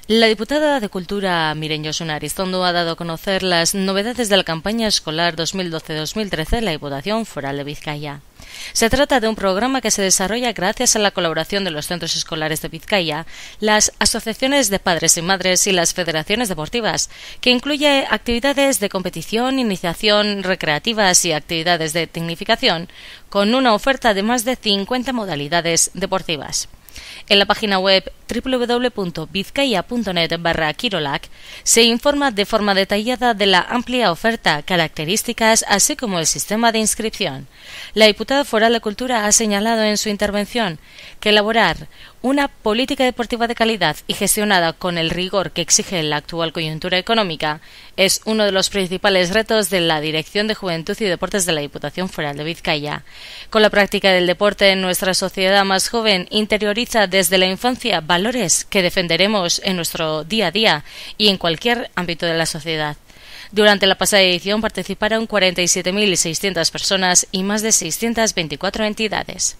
La diputada de Cultura, Miren Josune Aristondo, ha dado a conocer las novedades de la campaña escolar 2012-2013 en la Diputación Foral de Vizcaya. Se trata de un programa que se desarrolla gracias a la colaboración de los centros escolares de Vizcaya, las asociaciones de padres y madres y las federaciones deportivas, que incluye actividades de competición, iniciación, recreativas y actividades de tecnificación, con una oferta de más de 50 modalidades deportivas. En la página web www.vizcaya.net/Kirolak se informa de forma detallada de la amplia oferta, características, así como el sistema de inscripción. La diputada foral de Cultura ha señalado en su intervención que elaborar una política deportiva de calidad y gestionada con el rigor que exige la actual coyuntura económica es uno de los principales retos de la Dirección de Juventud y Deportes de la Diputación Foral de Vizcaya. Con la práctica del deporte en nuestra sociedad más joven interioriza desde la infancia valores que defenderemos en nuestro día a día y en cualquier ámbito de la sociedad. Durante la pasada edición participaron 47.600 personas y más de 624 entidades.